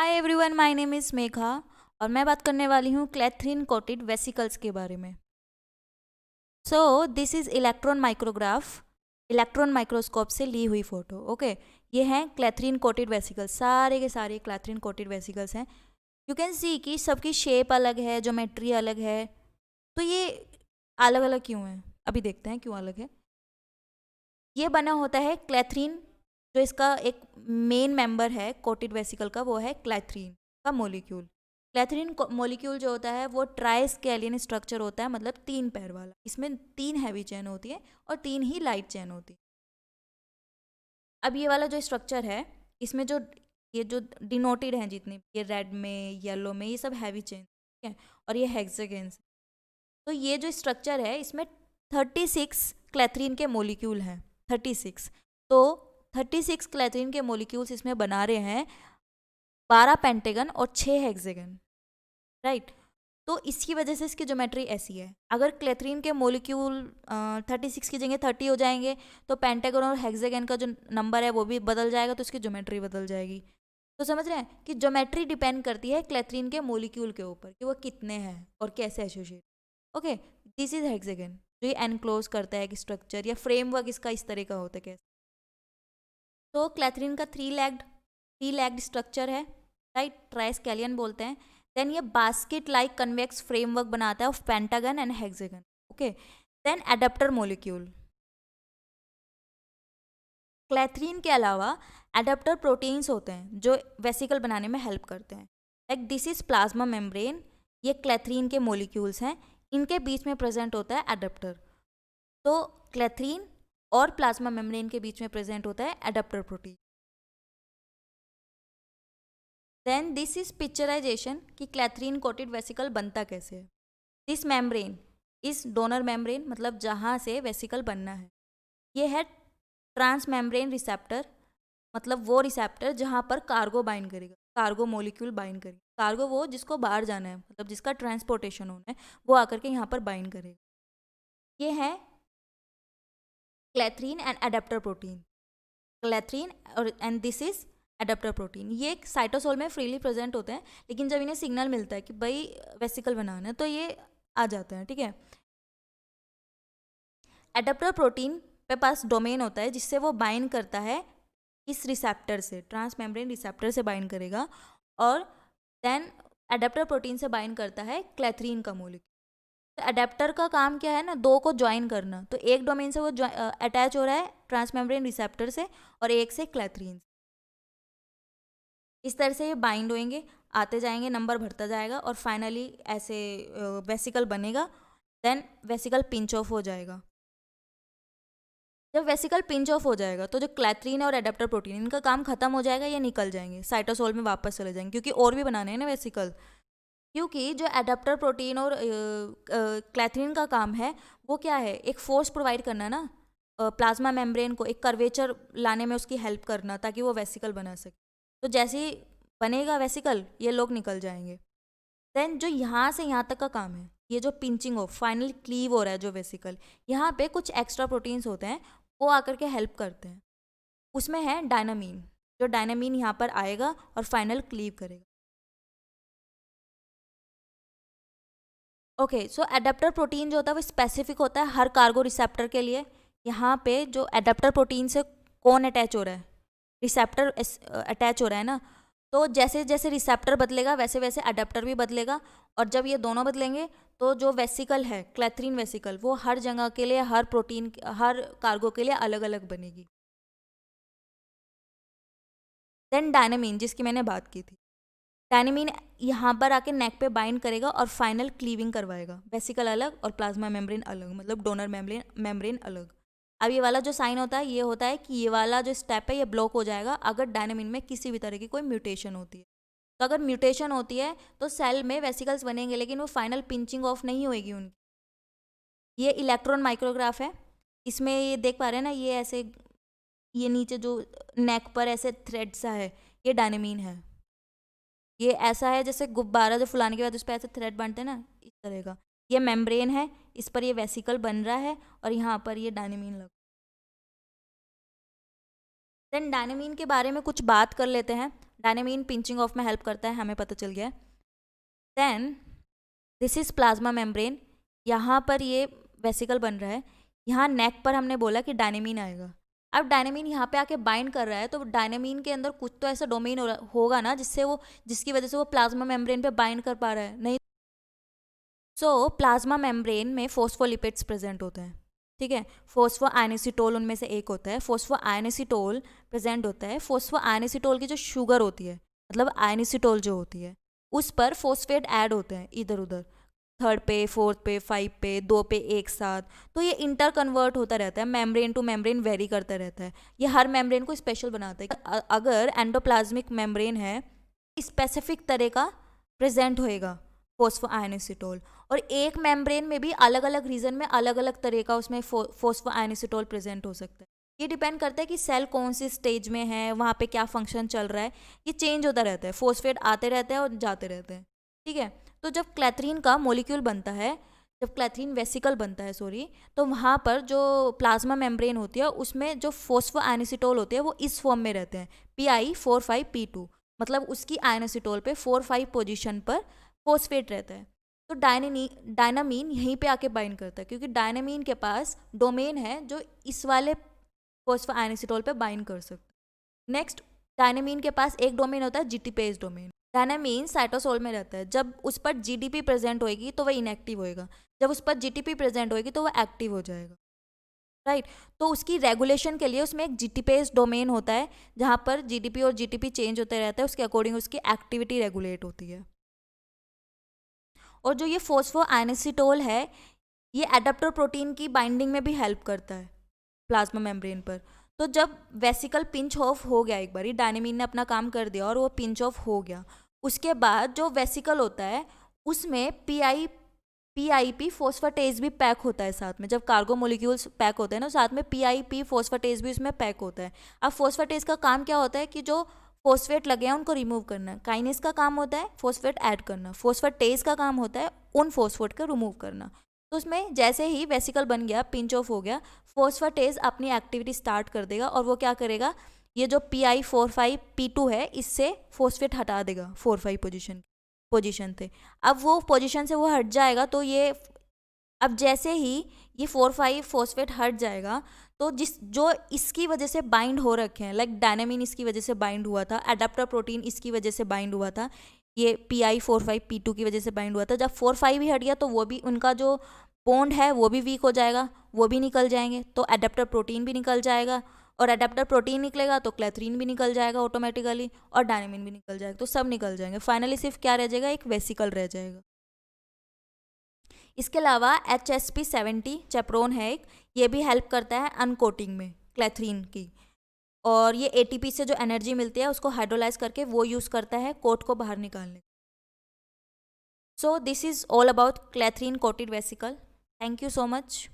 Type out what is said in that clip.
Hi everyone, my name is Megha और मैं बात करने वाली हूँ क्लैथरीन कोटेड वेसिकल्स के बारे में। सो दिस इज़ इलेक्ट्रॉन माइक्रोस्कोप से ली हुई फ़ोटो। ओके, ये हैं क्लैथरीन कोटेड वेसिकल्स, सारे के सारे क्लैथरीन कोटेड वेसिकल्स हैं। यू कैन सी कि सबकी शेप अलग है, ज्योमेट्री अलग है। तो ये अलग अलग क्यों है, अभी देखते हैं क्यों अलग है। ये बना होता है क्लैथरीन, जो इसका एक मेन मेंबर है कोटेड वेसिकल का, वो है क्लैथरीन का मोलिक्यूल। क्लैथरीन मोलिक्यूल जो होता है वो ट्राइस्केलियन स्ट्रक्चर होता है, मतलब 3 पैर वाला। इसमें 3 हैवी चेन होती है और 3 ही लाइट चेन होती है। अब ये वाला जो स्ट्रक्चर है, इसमें जो डिनोटेड हैं जितने, ये रेड में, येलो में, ये सब हैवी चेन, ठीक है। और ये हेक्सागन्स। तो ये जो स्ट्रक्चर है, इसमें 36 क्लैथरीन के मोलिक्यूल हैं। 36। तो 36 क्लैथरीन के मोलिक्यूल्स इसमें बना रहे हैं 12 पेंटागन और 6 हेक्सागन, राइट। तो इसकी वजह से इसकी ज्योमेट्री ऐसी है। अगर क्लैथरीन के मोलिक्यूल 36 की जगह 30 हो जाएंगे, तो पेंटागन और हेक्सागन का जो नंबर है वो भी बदल जाएगा, तो इसकी ज्योमेट्री बदल जाएगी। तो समझ रहे हैं कि ज्योमेट्री डिपेंड करती है क्लैथरीन के मोलिक्यूल के ऊपर कि वो कितने हैं और कैसे associate. Okay, this is hexagon, जो ये एनक्लोज करता है कि स्ट्रक्चर या फ्रेमवर्क इसका इस तरह का होता है कैसे। तो क्लैथरीन का थ्री लेग्ड स्ट्रक्चर है, राइट, ट्राइस्केलियन बोलते हैं। देन ये बास्केट लाइक कन्वेक्स फ्रेमवर्क बनाता है of pentagon and hexagon. Okay, then adapter molecule. Clathrin के अलावा एडाप्टर प्रोटीन्स होते हैं जो वेसिकल बनाने में हेल्प करते हैं। Like this is plasma membrane, ये क्लैथरीन के मोलिक्यूल्स हैं, इनके बीच में प्रेजेंट होता है एडाप्टर। तो क्लैथरीन और प्लाज्मा मेम्ब्रेन के बीच में प्रेजेंट होता है adapter protein. Then this is picturisation कि क्लैथरीन कोटेड वेसिकल बनता कैसे है। This membrane is donor membrane, मतलब जहाँ से वेसिकल बनना है। ये है ट्रांस मेम्ब्रेन रिसेप्टर, मतलब वो रिसेप्टर जहाँ पर कार्गो बाइंड करेगा, कार्गो मोलिक्यूल बाइंड करेगा। कार्गो वो जिसको बाहर जाना है, मतलब जिसका ट्रांसपोर्टेशन होना है, वो आकर के यहाँ पर बाइंड करेगा। ये है clathrin and adapter protein. Clathrin और and this is adapter protein. ये साइटोसोल में फ्रीली प्रेजेंट होते हैं, लेकिन जब इन्हें सिग्नल मिलता है कि भाई वेसिकल बनाना है, तो ये आ जाते हैं, ठीक है। एडाप्टर प्रोटीन पे पास डोमेन होता है जिससे वो बाइंड करता है इस रिसेप्टर से, ट्रांस मेम्ब्रेन रिसेप्टर से बाइंड करेगा, और देन एडाप्टर प्रोटीन से बाइंड करता है क्लैथरीन का मोलिक्यूल। तो एडेप्टर का काम क्या है ना, दो को ज्वाइन करना। तो एक डोमेन से वो अटैच हो रहा है ट्रांस मेम्ब्रेन रिसेप्टर से, और एक से क्लैथरीन। इस तरह से ये बाइंड होंगे, आते जाएंगे, नंबर बढ़ता जाएगा, और फाइनली ऐसे वेसिकल बनेगा। देन वेसिकल पिंच ऑफ हो जाएगा। जब वेसिकल पिंच ऑफ हो जाएगा, तो जो क्लैथरीन और एडाप्टर प्रोटीन, इनका काम खत्म हो जाएगा, ये निकल जाएंगे, साइटोसोल में वापस चले जाएंगे, क्योंकि और भी बनाने हैं ना वेसिकल। क्योंकि जो एडाप्टर प्रोटीन और क्लैथरीन का काम है, वो क्या है, एक फोर्स प्रोवाइड करना ना, प्लाज्मा मेम्ब्रेन को एक कर्वेचर लाने में उसकी हेल्प करना, ताकि वो वेसिकल बना सके। तो जैसे ही बनेगा वेसिकल, ये लोग निकल जाएंगे। देन जो यहाँ से यहाँ तक का काम है, ये जो पिंचिंग ऑफ फाइनल क्लीव हो रहा है जो वेसिकल, यहाँ पे कुछ एक्स्ट्रा प्रोटीन्स होते हैं, वो आकर के हेल्प करते हैं। उसमें है डायनामीन, जो डायनामीन यहाँ पर आएगा और फाइनल क्लीव करेगा। ओके, सो एडाप्टर प्रोटीन जो होता है वो स्पेसिफिक होता है हर कार्गो रिसेप्टर के लिए। यहाँ पे जो एडाप्टर प्रोटीन से कौन अटैच हो रहा है, रिसेप्टर अटैच हो रहा है ना। तो जैसे जैसे रिसेप्टर बदलेगा, वैसे वैसे अडेप्टर भी बदलेगा। और जब ये दोनों बदलेंगे, तो जो वेसिकल है क्लैथरीन वेसिकल, वो हर जगह के लिए, हर प्रोटीन, हर कार्गो के लिए अलग अलग बनेगी। देन डायनामीन, जिसकी मैंने बात की थी, डायनामीन यहाँ पर आके नेक पे बाइंड करेगा और फाइनल क्लीविंग करवाएगा। वेसिकल अलग और प्लाज्मा मेम्ब्रेन अलग, मतलब डोनर मेम्ब्रेन अलग। अब ये वाला जो साइन होता है, ये होता है कि ये वाला जो स्टेप है ये ब्लॉक हो जाएगा अगर डायनामीन में किसी भी तरह की कोई म्यूटेशन होती है। तो अगर म्यूटेशन होती है तो सेल में वेसिकल्स बनेंगे, लेकिन वो फाइनल पिंचिंग ऑफ नहीं होएगी उनकी। ये इलेक्ट्रॉन माइक्रोग्राफ है, इसमें ये देख पा रहे हैं ना, ये ऐसे, ये नीचे जो नेक पर ऐसे थ्रेड सा है, ये डायनामीन है। ये ऐसा है जैसे गुब्बारा जो फुलाने के बाद उस पर ऐसे थ्रेड बनते हैं ना, इस तरह का। ये मेम्ब्रेन है, इस पर ये वेसिकल बन रहा है, और यहाँ पर ये डायनामीन लग देन डायनेमीन के बारे में कुछ बात कर लेते हैं। डायनेमीन पिंचिंग ऑफ में हेल्प करता है, हमें पता चल गया है। Then this is plasma membrane, यहाँ पर ये वेसिकल बन रहा है, यहाँ नेक पर हमने बोला कि डायनेमीन आएगा। अब डायनेमीन यहाँ पे आके बाइंड कर रहा है, तो डायनेमीन के अंदर कुछ तो ऐसा डोमेन होगा ना जिसकी वजह से वो प्लाज्मा मेम्ब्रेन पे बाइंड कर पा रहा है, नहीं? सो प्लाज्मा मेम्ब्रेन में फोस्फोलिपिड्स प्रेजेंट होते हैं, ठीक है। फोस्फोआयनिसिटोल उनमें से एक होता है, फोस्फोआयनिसिटोल प्रेजेंट होता है। फोस्फोआयनिसिटोल की जो शुगर होती है, मतलब आयनिसिटोल जो होती है, उस पर फोस्फेट ऐड होते हैं इधर उधर, थर्ड पे, फोर्थ पे, 5 पे, 2 पे एक साथ। तो ये इंटर कन्वर्ट होता रहता है, मेम्ब्रेन टू मेम्ब्रेन वेरी करता रहता है। ये हर मेम्ब्रेन को स्पेशल बनाता है। अगर एंडोप्लाज्मिक मेम्ब्रेन है, स्पेसिफिक तरह का प्रेजेंट होएगा फोस्फोआयनिसिटोल, और एक मेम्ब्रेन में भी अलग अलग रीजन में अलग अलग तरह का उसमें फोस्फोआयनिसिटोल प्रेजेंट हो सकता है। ये डिपेंड करता है कि सेल कौन सी स्टेज में है, वहाँ पे क्या फंक्शन चल रहा है, ये चेंज होता रहता है, फोस्फेट आते रहते हैं और जाते रहते हैं, ठीक है। तो जब क्लैथरीन का मोलिक्यूल बनता है, जब क्लैथरीन वेसिकल बनता है सॉरी, तो वहाँ पर जो प्लाज्मा मेम्ब्रेन होती है उसमें जो फोस्फोआयनिसिटोल होते हैं वो इस फॉर्म में रहते हैं, Pi4,5P2, मतलब उसकी आयनिसिटोल पे 4,5 पोजीशन पर फोस्फेट रहता है। तो डायनामीन यहीं पे आके बाइंड करता है, क्योंकि डायनामीन के पास डोमेन है जो इस वाले फोस्फोआयनिसिटोल पे बाइंड कर सकता है। नेक्स्ट, डायनामीन के पास एक डोमेन होता है जीटीपेज डोमेन। डायनामीन साइटोसोल में रहता है, जब उस पर जीडीपी प्रेजेंट होएगी तो वह इनएक्टिव होएगा, जब उस पर जीटीपी प्रेजेंट होएगी तो वह एक्टिव हो जाएगा, राइट। तो उसकी रेगुलेशन के लिए उसमें एक जीटीपेज डोमेन होता है, जहाँ पर जीडीपी और जीटीपी चेंज होते रहता है, उसके अकॉर्डिंग उसकी एक्टिविटी रेगुलेट होती है। और जो ये फोस्फोआयनिसिटोल है, ये एडाप्टर प्रोटीन की बाइंडिंग में भी हेल्प करता है प्लाज्मा मेम्ब्रेन पर। तो जब वेसिकल पिंच ऑफ हो गया, एक बारी डायनेमीन ने अपना काम कर दिया और वो पिंच ऑफ हो गया, उसके बाद जो वेसिकल होता है उसमें पीआईपी फोस्फेटेज भी पैक होता है साथ में। जब कार्गो मोलिक्यूल्स पैक होते हैं ना, साथ में पीआईपी फोस्फेटेज भी उसमें पैक होता है। अब फोस्फेटेज का काम क्या होता है कि जो फोस्फेट लगे हैं उनको रिमूव करना। काइनेस का काम होता है फोस्फेट ऐड करना, फोस्फेटेज का काम होता है उन फोस्फेट को रिमूव करना। तो उसमें जैसे ही वेसिकल बन गया, पिंच ऑफ हो गया, फोस्फेटेज अपनी एक्टिविटी स्टार्ट कर देगा और वो क्या करेगा, ये जो Pi4,5P2 है इससे फोस्फेट हटा देगा 4,5 पोजीशन थे। अब वो पोजीशन से वो हट जाएगा, तो ये अब जैसे ही ये 4,5 फोस्फेट हट जाएगा, तो जो इसकी वजह से बाइंड हो रखे हैं, लाइक डायनामीन इसकी वजह से बाइंड हुआ था, एडाप्टर प्रोटीन इसकी वजह से बाइंड हुआ था, ये Pi4,5P2 की वजह से बाइंड हुआ था। जब 4,5 ही हट गया तो वो भी, उनका जो बॉन्ड है वो भी वीक हो जाएगा, वो भी निकल जाएंगे, तो एडाप्टर प्रोटीन भी निकल जाएगा, और एडाप्टर प्रोटीन निकलेगा तो क्लैथरीन भी निकल जाएगा ऑटोमेटिकली, और डायनामीन भी निकल जाएगा, तो सब निकल जाएंगे। फाइनली सिर्फ क्या रह जाएगा, एक वेसिकल रह जाएगा। इसके अलावा HSP70 चैपरोन है एक, ये भी हेल्प करता है अनकोटिंग में क्लैथरीन की, और ये ATP से जो एनर्जी मिलती है उसको हाइड्रोलाइज करके वो यूज़ करता है कोट को बाहर निकालने। So this is all about clathrin coated vesicle. Thank you so much.